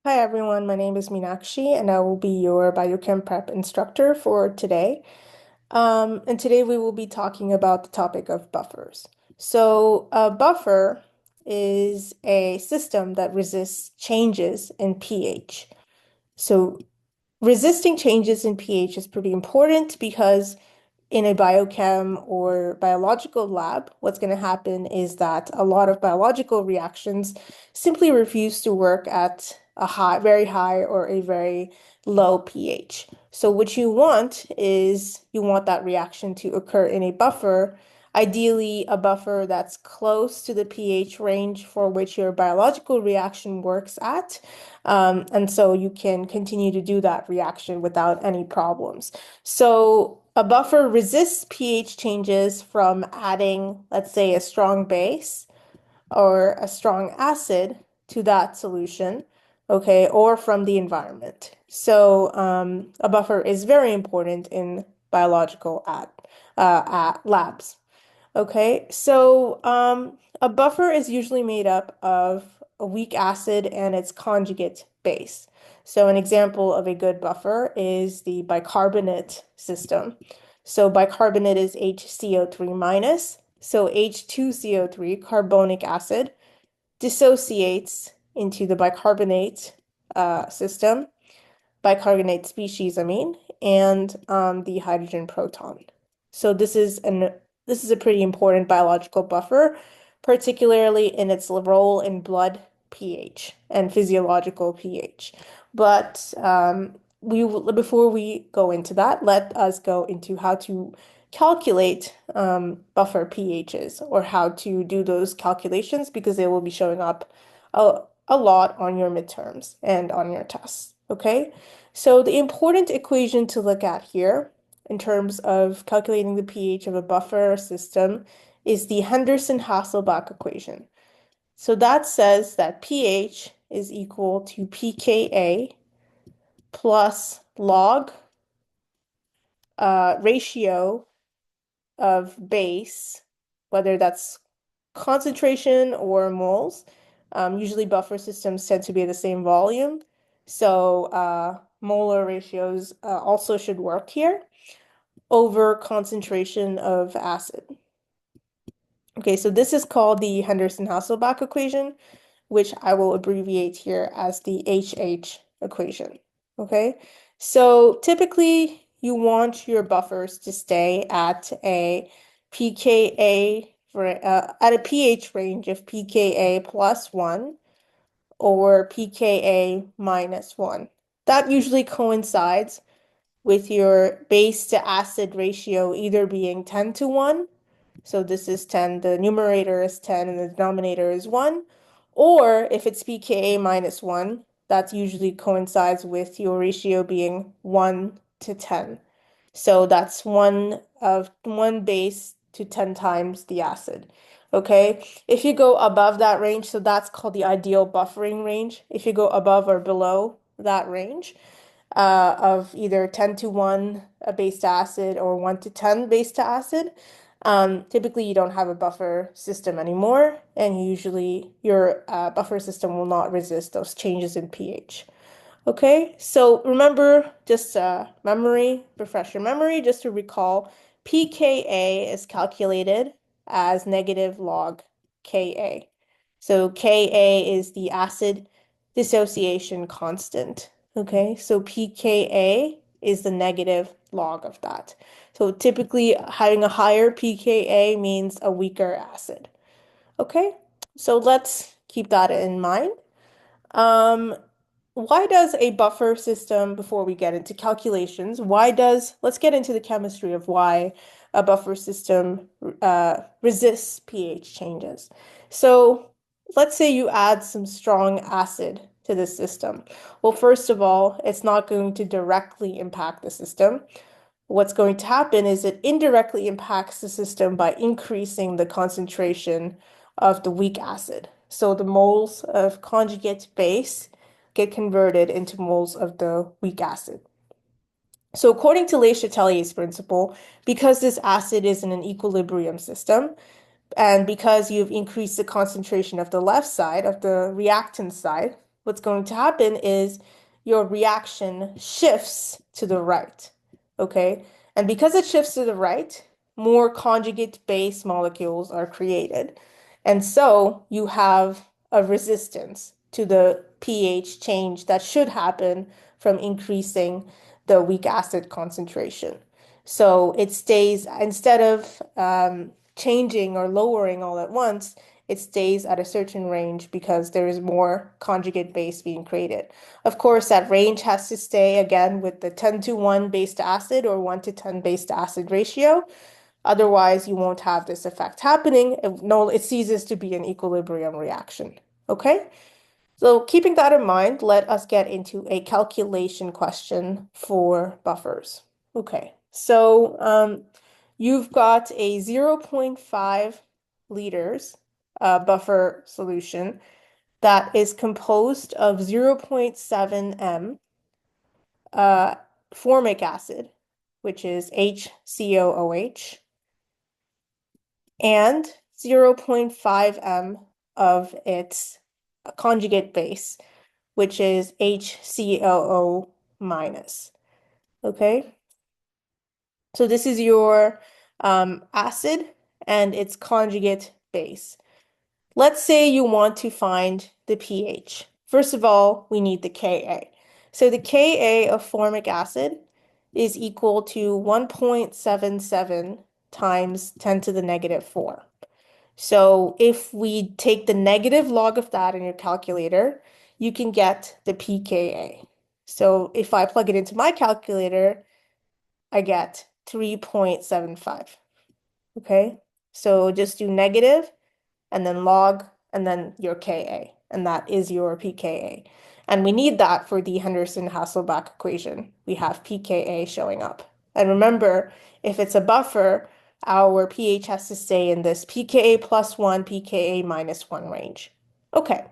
Hi everyone, my name is Meenakshi and I will be your biochem prep instructor for today. And today we will be talking about the topic of buffers. So a buffer is a system that resists changes in pH. So resisting changes in pH is pretty important because in a biochem or biological lab, what's going to happen is that a lot of biological reactions simply refuse to work at a very high or a very low pH. So what you want is you want that reaction to occur in a buffer, ideally a buffer that's close to the pH range for which your biological reaction works at. And so you can continue to do that reaction without any problems. So a buffer resists pH changes from adding, let's say, a strong base or a strong acid to that solution, okay, or from the environment. So a buffer is very important in biological at labs. Okay, so a buffer is usually made up of a weak acid and its conjugate base. So an example of a good buffer is the bicarbonate system. So bicarbonate is HCO3 minus. So H2CO3, carbonic acid, dissociates into the bicarbonate system, bicarbonate species, I mean, and the hydrogen proton. So this is a pretty important biological buffer, particularly in its role in blood pH and physiological pH. But before we go into that, let us go into how to calculate buffer pHs or how to do those calculations because they will be showing up a lot on your midterms and on your tests. Okay, so the important equation to look at here in terms of calculating the pH of a buffer system is the Henderson-Hasselbalch equation. So that says that pH is equal to pKa plus log ratio of base, whether that's concentration or moles. Usually buffer systems tend to be the same volume. So molar ratios also should work here over concentration of acid. Okay, so this is called the Henderson-Hasselbalch equation, which I will abbreviate here as the HH equation. Okay, so typically you want your buffers to stay at a pKa at a pH range of pKa plus 1 or pKa minus 1. That usually coincides with your base to acid ratio either being 10 to 1, so this is 10, the numerator is 10 and the denominator is 1, or if it's pKa minus 1, that usually coincides with your ratio being 1 to 10. So that's one base to 10 times the acid. Okay, if you go above that range, so that's called the ideal buffering range. If you go above or below that range, of either 10 to 1 base to acid or 1 to 10 base to acid. Typically, you don't have a buffer system anymore, and usually your buffer system will not resist those changes in pH. Okay, so remember, just refresh your memory, just to recall, pKa is calculated as negative log Ka. So Ka is the acid dissociation constant. Okay, so pKa is the negative log of that. So typically, having a higher pKa means a weaker acid. Okay, so let's keep that in mind. Um, why does a buffer system, before we get into calculations, let's get into the chemistry of why a buffer system resists pH changes. So let's say you add some strong acid to the system. Well, first of all, it's not going to directly impact the system. What's going to happen is it indirectly impacts the system by increasing the concentration of the weak acid. So the moles of conjugate base get converted into moles of the weak acid. So according to Le Chatelier's principle, because this acid is in an equilibrium system, and because you've increased the concentration of the left side, of the reactant side, what's going to happen is your reaction shifts to the right, okay? And because it shifts to the right, more conjugate base molecules are created. And so you have a resistance to the pH change that should happen from increasing the weak acid concentration. So it stays, instead of changing or lowering all at once, it stays at a certain range because there is more conjugate base being created. Of course, that range has to stay again with the 10 to 1 base to acid or 1 to 10 base to acid ratio. Otherwise, you won't have this effect happening. It ceases to be an equilibrium reaction. Okay? So keeping that in mind, let us get into a calculation question for buffers. Okay, so you've got a 0.5 liters buffer solution that is composed of 0.7 m uh, formic acid, which is HCOOH, and 0.5 m of its conjugate base, which is HCOO minus. Okay, so this is your acid and its conjugate base. Let's say you want to find the pH. First of all, we need the Ka. So the Ka of formic acid is equal to 1.77 times 10 to the negative 4. So if we take the negative log of that in your calculator, you can get the pKa. So if I plug it into my calculator, I get 3.75. Okay, so just do negative and then log and then your Ka, and that is your pKa. And we need that for the Henderson-Hasselbalch equation. We have pKa showing up. And remember, if it's a buffer, our pH has to stay in this pKa plus 1, pKa minus 1 range. Okay,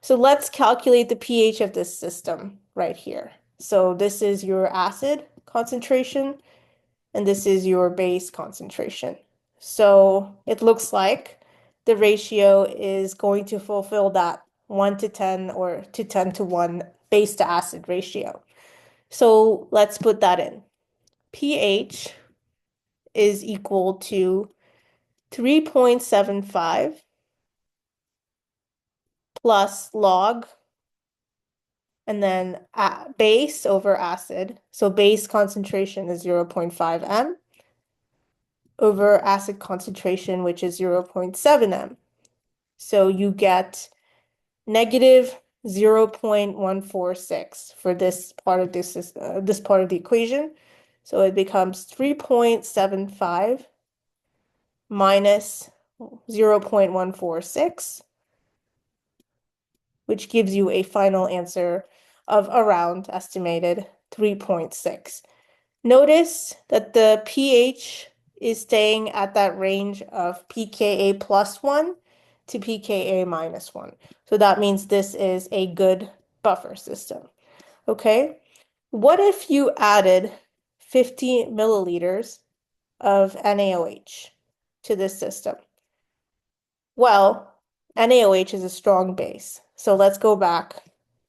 so let's calculate the pH of this system right here. So this is your acid concentration, and this is your base concentration. So it looks like the ratio is going to fulfill that 1 to 10 or to 10 to 1 base to acid ratio. So let's put that in. pH is equal to 3.75 plus log and then base over acid. So base concentration is 0.5 m over acid concentration, which is 0.7 m. So you get negative 0.146 for this part of this part of the equation. So it becomes 3.75 minus 0.146, which gives you a final answer of around estimated 3.6. Notice that the pH is staying at that range of pKa plus 1 to pKa minus 1. So that means this is a good buffer system. Okay, what if you added 50 milliliters of NaOH to this system? Well, NaOH is a strong base. So let's go back.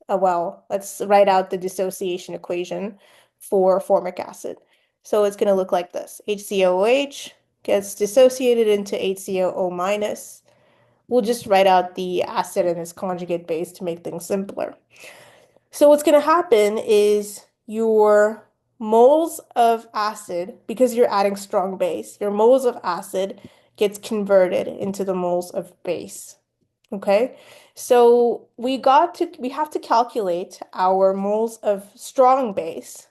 Let's write out the dissociation equation for formic acid. So it's going to look like this. HCOOH gets dissociated into HCOO minus. We'll just write out the acid and its conjugate base to make things simpler. So what's going to happen is your moles of acid, because you're adding strong base, your moles of acid gets converted into the moles of base. Okay, so we have to calculate our moles of strong base,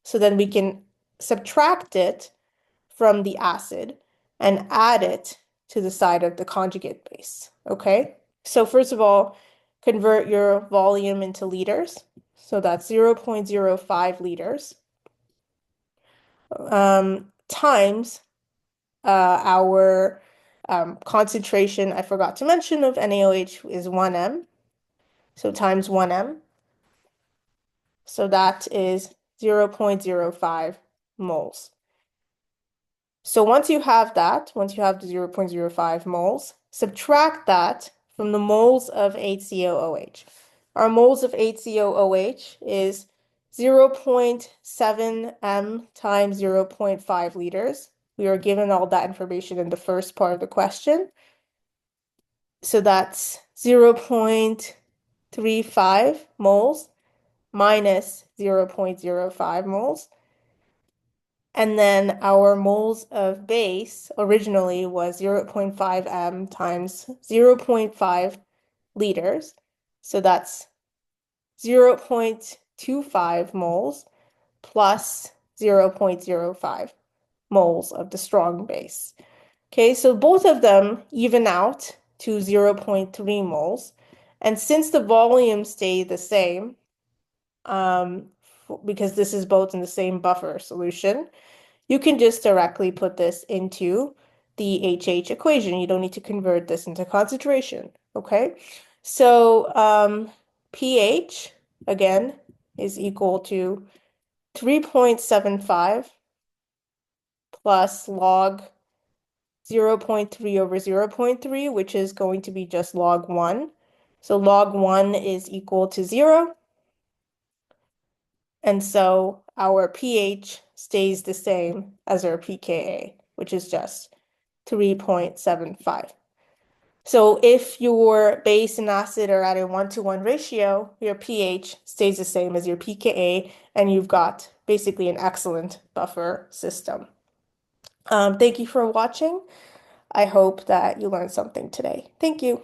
so then we can subtract it from the acid and add it to the side of the conjugate base. Okay, so first of all, convert your volume into liters. So that's 0.05 liters times our concentration, I forgot to mention, of NaOH is 1 m. So times 1 m. So that is 0.05 moles. So once you have that, once you have the 0.05 moles, subtract that from the moles of HCOOH. our moles of HCOOH is 0.7 m times 0.5 liters. We were given all that information in the first part of the question. So that's 0.35 moles minus 0.05 moles. And then our moles of base originally was 0.5 m times 0.5 liters. So that's 0.25 moles plus 0.05 moles of the strong base. Okay, so both of them even out to 0.3 moles. And since the volumes stay the same, because this is both in the same buffer solution, you can just directly put this into the HH equation. You don't need to convert this into concentration, okay? So pH, again, is equal to 3.75 plus log 0.3 over 0.3, which is going to be just log 1. So log 1 is equal to 0. And so our pH stays the same as our pKa, which is just 3.75. So if your base and acid are at a 1-to-1 ratio, your pH stays the same as your pKa, and you've got basically an excellent buffer system. Thank you for watching. I hope that you learned something today. Thank you.